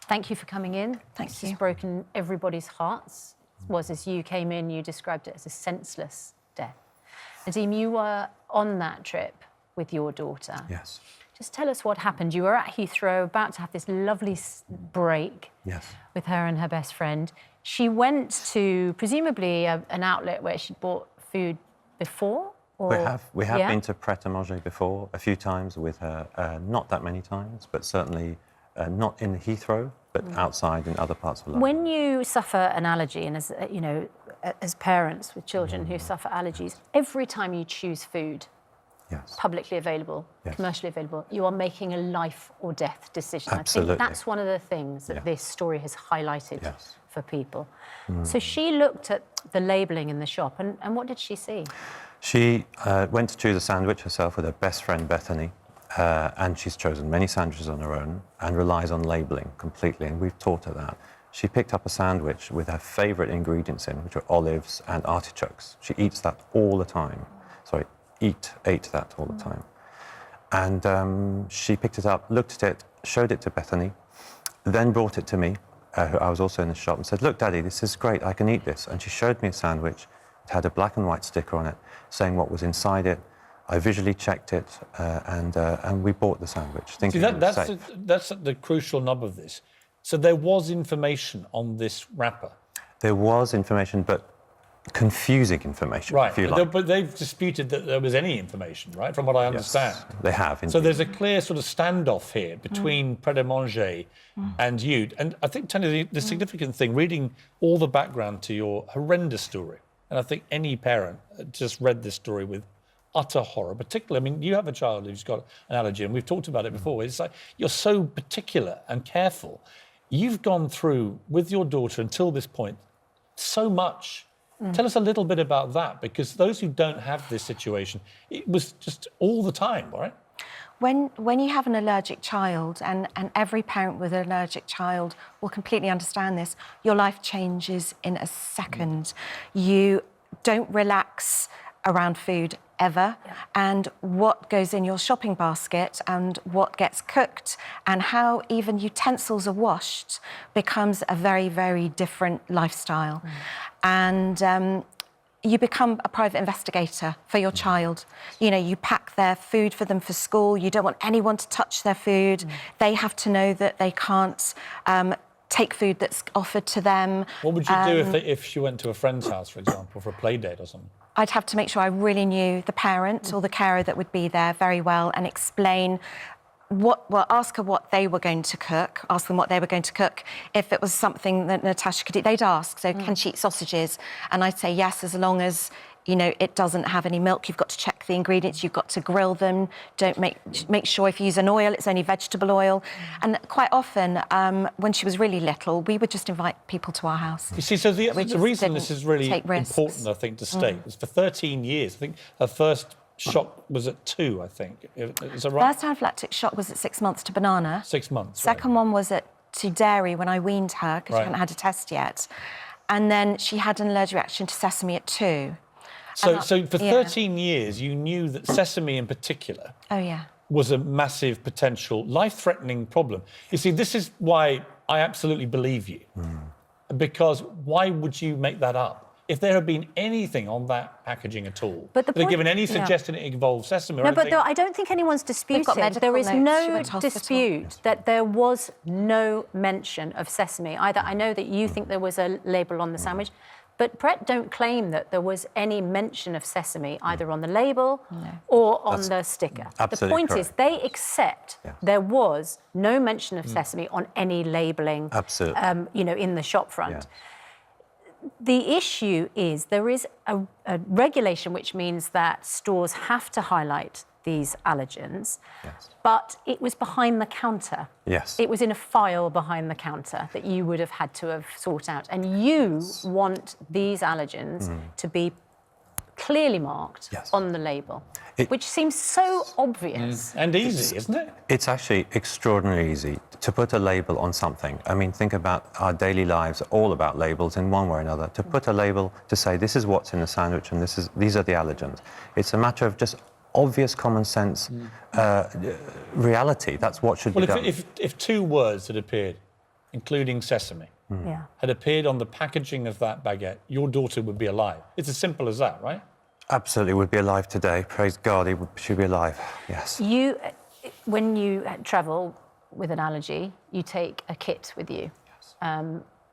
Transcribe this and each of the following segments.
Thank you for coming in. Thank This you. has broken everybody's hearts. Was as you came in, you described it as a senseless death. Nadeem, you were on that trip with your daughter. Yes. Just tell us what happened. You were at Heathrow, about to have this lovely break with her and her best friend. She went to, presumably, an outlet where she'd bought food before? Or... We have been to Pret A Manger before, a few times with her, not that many times, but certainly not in Heathrow, but outside in other parts of London. When you suffer an allergy, and as you know, as parents with children who suffer allergies, every time you choose food, publicly available, commercially available, you are making a life or death decision. Absolutely. I think that's one of the things that this story has highlighted for people. So she looked at the labelling in the shop, and what did she see? She went to choose a sandwich herself with her best friend Bethany, and she's chosen many sandwiches on her own and relies on labelling completely, and we've taught her that. She picked up a sandwich with her favourite ingredients in, which are olives and artichokes. She eats that all the time. Sorry, ate that all the time. And she picked it up, looked at it, showed it to Bethany, then brought it to me, who I was also in the shop, and said, "Look, Daddy, this is great, I can eat this." And she showed me a sandwich. It had a black and white sticker on it saying what was inside it. I visually checked it, and we bought the sandwich, thinking it was safe. That's the crucial nub of this. So there was information on this wrapper? There was information, but confusing information, if you like. But they've disputed that there was any information, right, from what I understand? Yes, they have, indeed. So there's a clear sort of standoff here between Pret A Manger and you. And I think, Tanya, the significant thing, reading all the background to your horrendous story, and I think any parent just read this story with utter horror, particularly, I mean, you have a child who's got an allergy, and we've talked about it before. It's like you're so particular and careful. You've gone through, with your daughter until this point, so much. Tell us a little bit about that, because those who don't have this situation, it was just all the time, right? When you have an allergic child, and every parent with an allergic child will completely understand this, your life changes in a second. You don't relax around food ever, and what goes in your shopping basket and what gets cooked and how even utensils are washed becomes a very, very different lifestyle. And you become a private investigator for your child. You know, you pack their food for them for school. You don't want anyone to touch their food. They have to know that they can't take food that's offered to them. What would you do if she went to a friend's house, for example, for a play date or something? I'd have to make sure I really knew the parent or the carer that would be there very well and explain ask her what they were going to cook, ask them what they were going to cook. If it was something that Natasha could eat, they'd ask, so can she eat sausages? And I'd say yes, as long as, you know, it doesn't have any milk. You've got to check the ingredients, you've got to grill them. Don't make sure if you use an oil, it's only vegetable oil. And quite often, when she was really little, we would just invite people to our house. You see, so the reason this is really important, I think, to state is for 13 years. I think her first shock was at 2, I think. Is that right? First anaphylactic shock was at 6 months to banana. 6 months, Second one was to dairy when I weaned her, because she hadn't had a test yet. And then she had an allergic reaction to sesame at 2. So for 13 years, you knew that sesame in particular was a massive potential life-threatening problem. You see, this is why I absolutely believe you. Because why would you make that up? If there had been anything on that packaging at all, but they'd given any suggestion it involved sesame or anything... No, but I don't think anyone's disputing. There is no dispute that there was no mention of sesame. Either I know that you think there was a label on the sandwich, but Pret don't claim that there was any mention of sesame either on the label or on the sticker. The point is they accept there was no mention of sesame on any labelling, you know, in the shop front. The issue is there is a regulation which means that stores have to highlight these allergens, but it was behind the counter. It was in a file behind the counter that you would have had to have sought out. And you want these allergens to be clearly marked on the label, which seems so obvious. And easy, isn't it? It's actually extraordinarily easy to put a label on something. I mean, think about our daily lives, all about labels in one way or another. To put a label to say this is what's in the sandwich and these are the allergens. It's a matter of just obvious common sense reality. That's what should be done. If 2 words had appeared, including sesame, Yeah. had appeared on the packaging of that baguette, your daughter would be alive. It's as simple as that, right? Absolutely, would be alive today. Praise God, she'd be alive. Yes. When you travel with an allergy, you take a kit with you. Yes.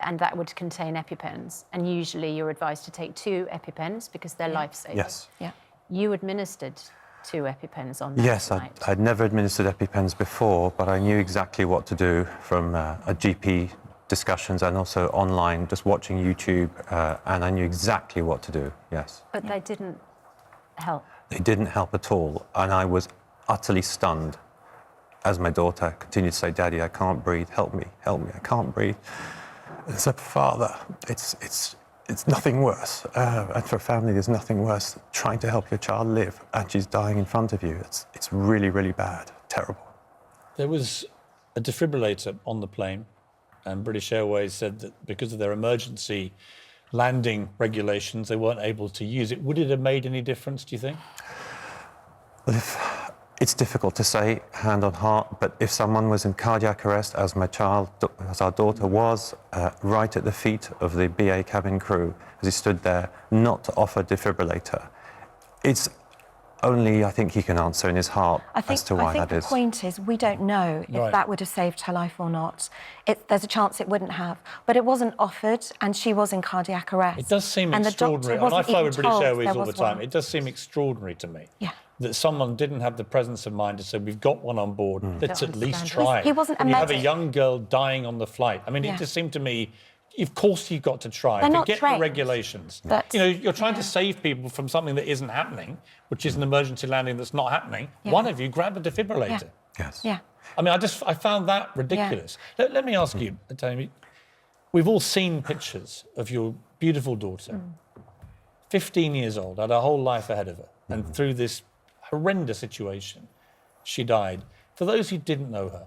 And that would contain EpiPens. And usually you're advised to take 2 EpiPens because they're life-saving. Yes. Yeah. You administered 2 EpiPens on that Yes, night. I'd never administered EpiPens before, but I knew exactly what to do from a GP discussions and also online, just watching YouTube, and I knew exactly what to do, yes. But they didn't help. They didn't help at all, and I was utterly stunned as my daughter continued to say, "Daddy, I can't breathe, help me, I can't breathe." And I said, "Father, it's nothing worse, and for a family there's nothing worse than trying to help your child live and she's dying in front of you. It's really, really bad, terrible." There was a defibrillator on the plane, and British Airways said that because of their emergency landing regulations, they weren't able to use it. Would it have made any difference, do you think? It's difficult to say, hand on heart, but if someone was in cardiac arrest, as our daughter was, right at the feet of the BA cabin crew, as he stood there, not to offer defibrillator, it's only, I think, he can answer in his heart as to why that is. I think the point is, we don't know if that would have saved her life or not. There's a chance it wouldn't have, but it wasn't offered, and she was in cardiac arrest. It does seem extraordinary. And I fly with British Airways all the time. It does seem extraordinary to me. Yeah. That someone didn't have the presence of mind to say, we've got one on board, let's at least try. He wasn't a medic. You have a medic. young girl dying on the flight. I mean, it just seemed to me, of course you've got to try. They're not Forget trained. the regulations. But, you're trying to save people from something that isn't happening, which is an emergency landing that's not happening. One of you grab a defibrillator. Yes. Yeah. I mean, I found that ridiculous. Let me ask you, Tony, we've all seen pictures of your beautiful daughter, 15 years old, had her whole life ahead of her, and through this horrendous situation, she died. For those who didn't know her,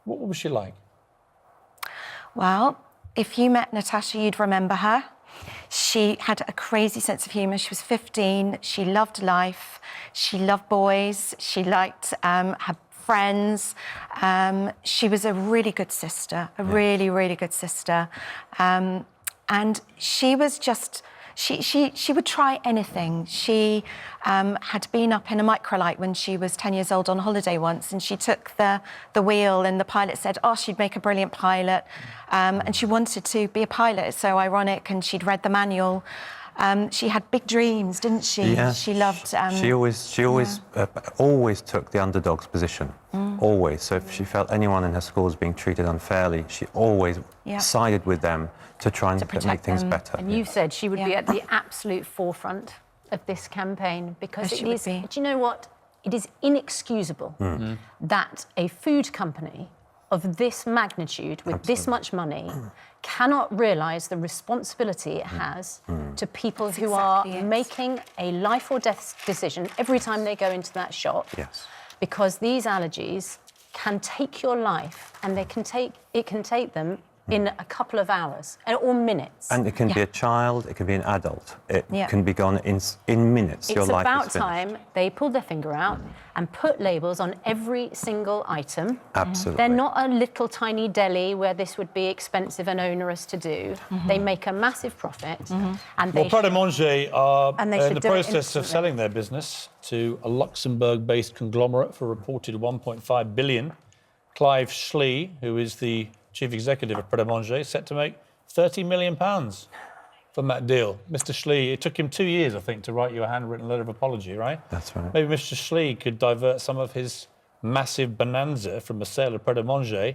what was she like? Well, if you met Natasha, you'd remember her. She had a crazy sense of humour. She was 15. She loved life. She loved boys. She liked her friends. She was a really good sister, a really, really good sister. And she was just... She would try anything. She had been up in a microlight when she was 10 years old on holiday once, and she took the wheel, and the pilot said, "Oh, she'd make a brilliant pilot." And she wanted to be a pilot. It's so ironic, and she'd read the manual. She had big dreams, didn't she? Yeah. She loved... She always took the underdog's position, always. So if she felt anyone in her school was being treated unfairly, she always sided with them to try and make things better. And you said she would be at the absolute forefront of this campaign because it is... Do you know what? It is inexcusable that a food company of this magnitude, with this much money, cannot realise the responsibility it has to people who are making a life or death decision every time they go into that shop. Yes. Because these allergies can take your life, and it can take them in a couple of hours or minutes. And it can be a child, it can be an adult. It can be gone in minutes. Your life is finished. It's about time they pulled their finger out and put labels on every single item. Absolutely. They're not a little tiny deli where this would be expensive and onerous to do. They make a massive profit. And they Pret A Manger are in the process of instantly. selling their business to a Luxembourg-based conglomerate for a reported 1.5 billion. Clive Schlee, who is the chief executive of Pret A Manger, is set to make £30 million from that deal. Mr. Schlee, it took him 2 years, I think, to write you a handwritten letter of apology, right? That's right. Maybe Mr. Schlee could divert some of his massive bonanza from the sale of Pret A Manger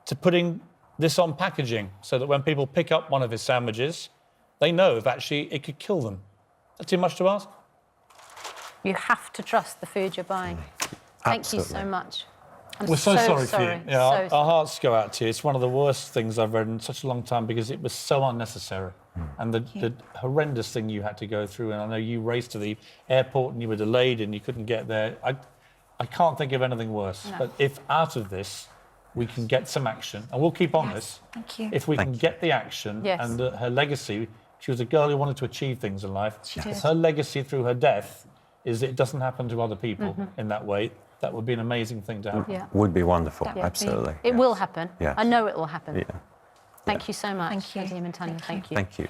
to putting this on packaging so that when people pick up one of his sandwiches, they know if actually it could kill them. Is that too much to ask? You have to trust the food you're buying. Thank you so much. We're so sorry for you. Yeah, our hearts go out to you. It's one of the worst things I've read in such a long time because it was so unnecessary. And the horrendous thing you had to go through, and I know you raced to the airport and you were delayed and you couldn't get there. I can't think of anything worse. No. But if out of this we can get some action, and we'll keep on this. Thank you. If we can get the action and her legacy, she was a girl who wanted to achieve things in life. She did. Her legacy through her death is it doesn't happen to other people in that way. That would be an amazing thing to happen. Yeah. Would be wonderful, That would be- absolutely. It will happen. Yes. I know it will happen. Yeah. Thank you so much, Thank you. Nadim and Tanya. Thank you. Thank you.